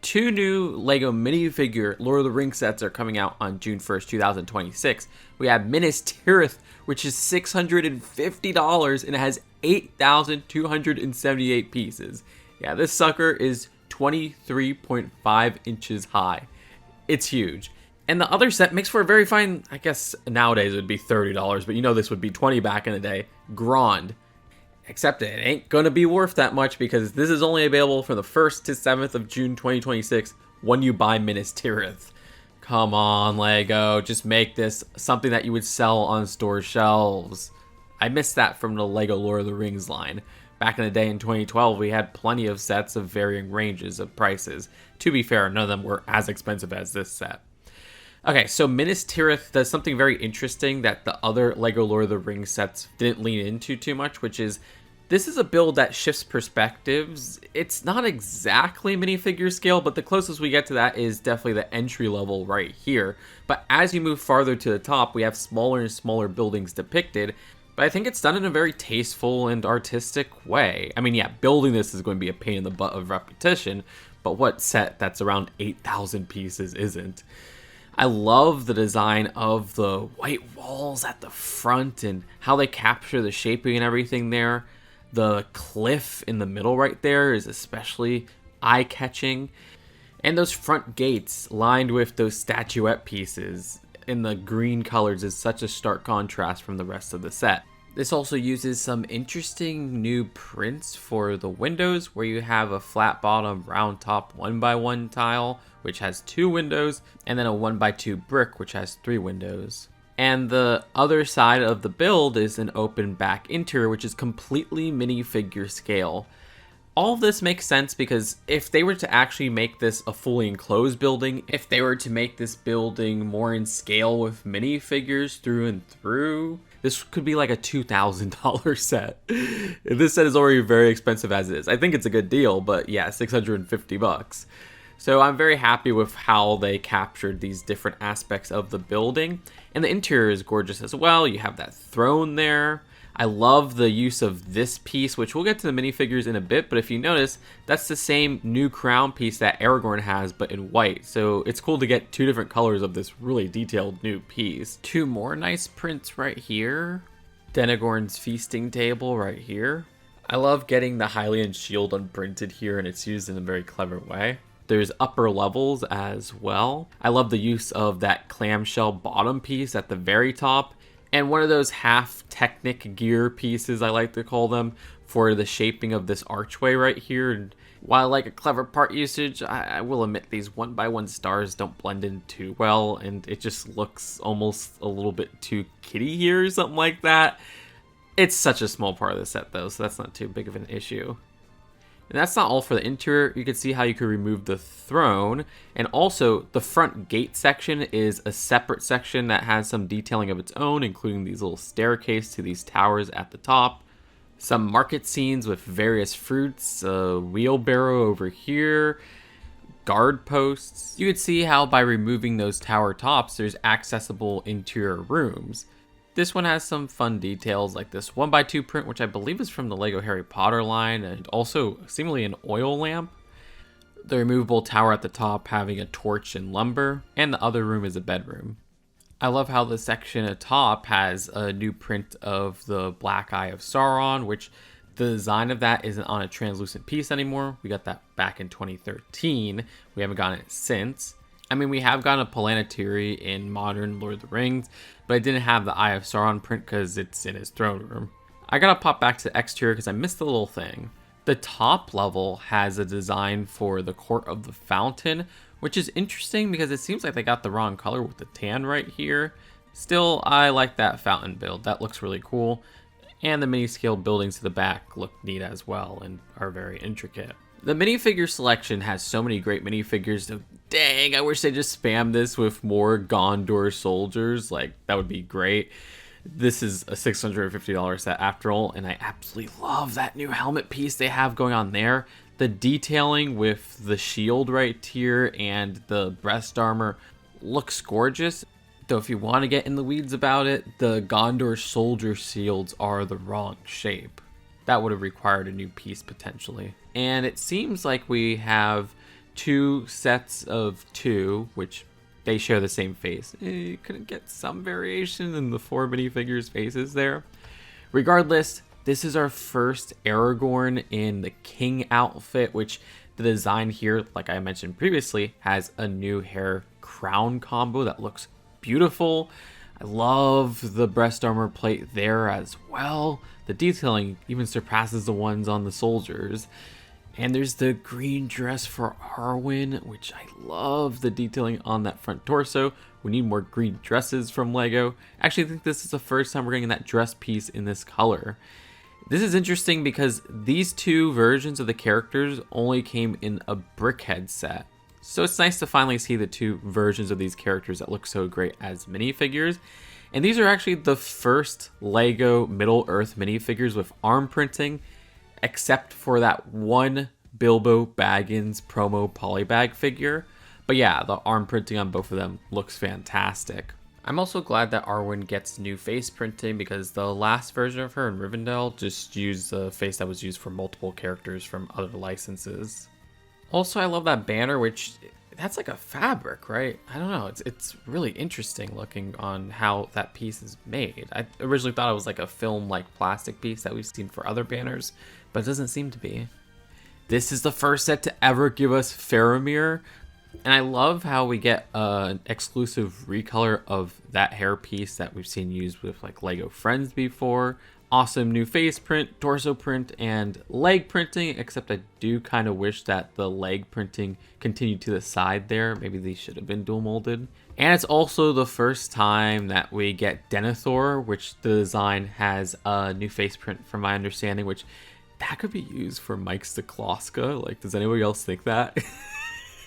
2 new LEGO minifigure Lord of the Rings sets are coming out on June 1st, 2026. We have Minas Tirith, which is $650 and it has 8,278 pieces. Yeah, this sucker is 23.5 inches high. It's huge. And the other set makes for a very fine, I guess nowadays it would be $30, but you know this would be $20 back in the day, Grond. Except it ain't gonna be worth that much because this is only available from the 1st to 7th of June 2026 when you buy Minas Tirith. Come on, LEGO, just make this something that you would sell on store shelves. I missed that from the LEGO Lord of the Rings line. Back in the day in 2012, we had plenty of sets of varying ranges of prices. To be fair, none of them were as expensive as this set. Okay, so Minas Tirith does something very interesting that the other LEGO Lord of the Rings sets didn't lean into too much, which is this is a build that shifts perspectives. It's not exactly minifigure scale, but the closest we get to that is definitely the entry level right here. But as you move farther to the top, we have smaller and smaller buildings depicted, but I think it's done in a very tasteful and artistic way. I mean, yeah, building this is going to be a pain in the butt of repetition, but what set that's around 8,000 pieces isn't? I love the design of the white walls at the front and how they capture the shaping and everything there. The cliff in the middle right there is especially eye-catching. And those front gates lined with those statuette pieces in the green colors is such a stark contrast from the rest of the set. This also uses some interesting new prints for the windows where you have a flat bottom round top 1x1 tile which has 2 windows and then a 1x2 brick which has 3 windows. And the other side of the build is an open back interior which is completely minifigure scale. All of this makes sense because if they were to actually make this a fully enclosed building, if they were to make this building more in scale with minifigures through and through, this could be like a $2,000 set. This set is already very expensive as it is. I think it's a good deal, but yeah, $650. So I'm very happy with how they captured these different aspects of the building. And the interior is gorgeous as well. You have that throne there. I love the use of this piece, which we'll get to the minifigures in a bit, but if you notice, that's the same new crown piece that Aragorn has, but in white. So it's cool to get 2 different colors of this really detailed new piece. 2 more nice prints right here. Denethor's feasting table right here. I love getting the Hylian shield unprinted here, and it's used in a very clever way. There's upper levels as well. I love the use of that clamshell bottom piece at the very top. And one of those half Technic gear pieces, I like to call them, for the shaping of this archway right here. And while I like a clever part usage, I will admit these 1x1 stars don't blend in too well, and it just looks almost a little bit too kitty here or something like that. It's such a small part of the set though, so that's not too big of an issue. And that's not all for the interior. You can see how you could remove the throne. And also, the front gate section is a separate section that has some detailing of its own, including these little staircase to these towers at the top. Some market scenes with various fruits, a wheelbarrow over here, guard posts. You could see how by removing those tower tops, there's accessible interior rooms. This one has some fun details like this 1x2 print, which I believe is from the LEGO Harry Potter line, and also seemingly an oil lamp. The removable tower at the top having a torch and lumber, and the other room is a bedroom. I love how the section at top has a new print of the Black Eye of Sauron, which the design of that isn't on a translucent piece anymore. We got that back in 2013. We haven't gotten it since. I mean, we have gotten a Planetary in modern Lord of the Rings, but I didn't have the Eye of Sauron print because it's in his throne room. I gotta pop back to the exterior because I missed a little thing. The top level has a design for the Court of the Fountain, which is interesting because it seems like they got the wrong color with the tan right here. Still, I like that fountain build. That looks really cool. And the mini-scale buildings to the back look neat as well and are very intricate. The minifigure selection has so many great minifigures. So dang, I wish they just spammed this with more Gondor soldiers. Like, that would be great. This is a $650 set after all, and I absolutely love that new helmet piece they have going on there. The detailing with the shield right here and the breast armor looks gorgeous. Though if you want to get in the weeds about it, the Gondor soldier shields are the wrong shape. That would have required a new piece potentially. And it seems like we have 2 sets of 2, which they share the same face. You couldn't get some variation in the 4 minifigures faces there. Regardless, this is our first Aragorn in the king outfit, which the design here, like I mentioned previously, has a new hair crown combo that looks beautiful. I love the breast armor plate there as well. The detailing even surpasses the ones on the soldiers. And there's the green dress for Arwen, which I love the detailing on that front torso. We need more green dresses from LEGO. Actually, I think this is the first time we're getting that dress piece in this color. This is interesting because these 2 versions of the characters only came in a brickhead set. So it's nice to finally see the 2 versions of these characters that look so great as minifigures. And these are actually the first LEGO Middle-earth minifigures with arm printing, except for that one Bilbo Baggins promo polybag figure. But yeah, the arm printing on both of them looks fantastic. I'm also glad that Arwen gets new face printing because the last version of her in Rivendell just used the face that was used for multiple characters from other licenses. Also, I love that banner, which that's like a fabric, right? I don't know. It's really interesting looking on how that piece is made. I originally thought it was like a film-like plastic piece that we've seen for other banners, but it doesn't seem to be. This is the first set to ever give us Faramir, and I love how we get an exclusive recolor of that hair piece that we've seen used with like LEGO Friends before. Awesome new face print, torso print, and leg printing, except I do kind of wish that the leg printing continued to the side there. Maybe these should have been dual molded. And it's also the first time that we get Denethor, which the design has a new face print from my understanding, which that could be used for Mike's Dekloska. Like, does anybody else think that?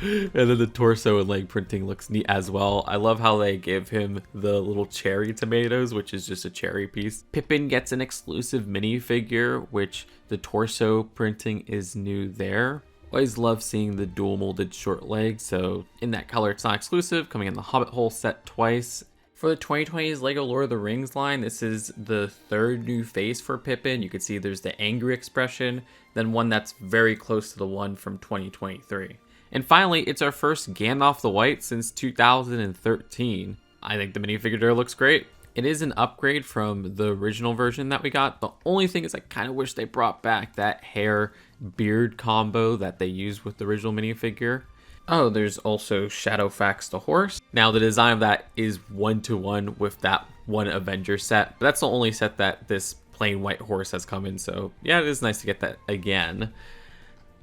And then the torso and leg printing looks neat as well. I love how they give him the little cherry tomatoes, which is just a cherry piece. Pippin gets an exclusive minifigure, which the torso printing is new there. Always love seeing the dual molded short legs, so in that color it's not exclusive, coming in the Hobbit Hole set twice. For the 2020's LEGO Lord of the Rings line, this is the 3rd new face for Pippin. You can see there's the angry expression, then one that's very close to the one from 2023. And finally, it's our first Gandalf the White since 2013. I think the minifigure there looks great. It is an upgrade from the original version that we got. The only thing is I kind of wish they brought back that hair beard combo that they used with the original minifigure. Oh, there's also Shadowfax the horse. Now the design of that is 1-to-1 with that one Avenger set. But that's the only set that this plain white horse has come in. So yeah, it is nice to get that again.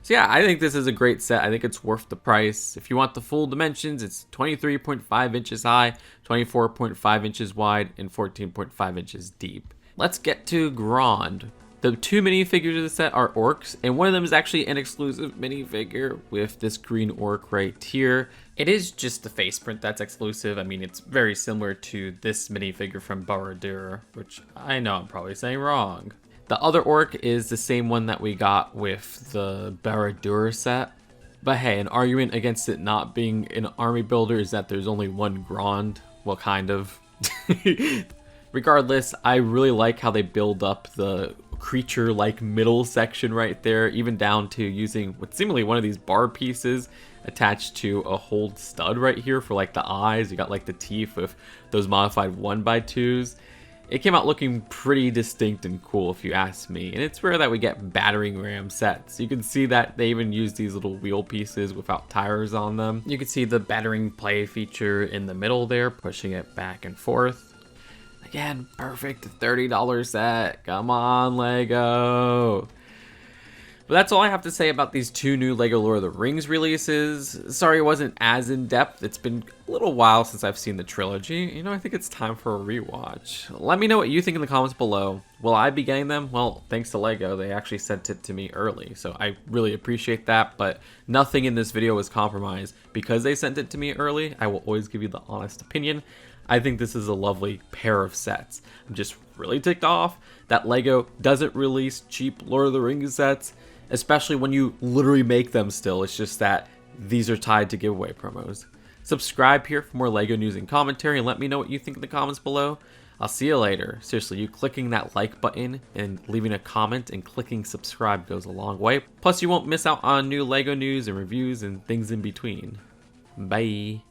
So yeah, I think this is a great set. I think it's worth the price. If you want the full dimensions, it's 23.5 inches high, 24.5 inches wide, and 14.5 inches deep. Let's get to Grond. The 2 minifigures of the set are orcs, and one of them is actually an exclusive minifigure with this green orc right here. It is just the face print that's exclusive. I mean, it's very similar to this minifigure from Barad-dûr, which I know I'm probably saying wrong. The other orc is the same one that we got with the Barad-dûr set. But hey, an argument against it not being an army builder is that there's only one Grond. Well, kind of. Regardless, I really like how they build up the creature-like middle section right there, even down to using what's seemingly one of these bar pieces attached to a hold stud right here for like the eyes. You got like the teeth with those modified 1x2s. It came out looking pretty distinct and cool if you ask me, and it's rare that we get battering ram sets. You can see that they even use these little wheel pieces without tires on them. You can see the battering play feature in the middle there, pushing it back and forth. Again, perfect $30 set. Come on, LEGO. But that's all I have to say about these 2 new LEGO Lord of the Rings releases. Sorry it wasn't as in-depth. It's been a little while since I've seen the trilogy. You know, I think it's time for a rewatch. Let me know what you think in the comments below. Will I be getting them? Well, thanks to LEGO, they actually sent it to me early, so I really appreciate that, but nothing in this video was compromised. Because they sent it to me early, I will always give you the honest opinion. I think this is a lovely pair of sets. I'm just really ticked off that LEGO doesn't release cheap Lord of the Rings sets, especially when you literally make them still. It's just that these are tied to giveaway promos. Subscribe here for more LEGO news and commentary, and let me know what you think in the comments below. I'll see you later. Seriously, you clicking that like button and leaving a comment and clicking subscribe goes a long way. Plus, you won't miss out on new LEGO news and reviews and things in between. Bye.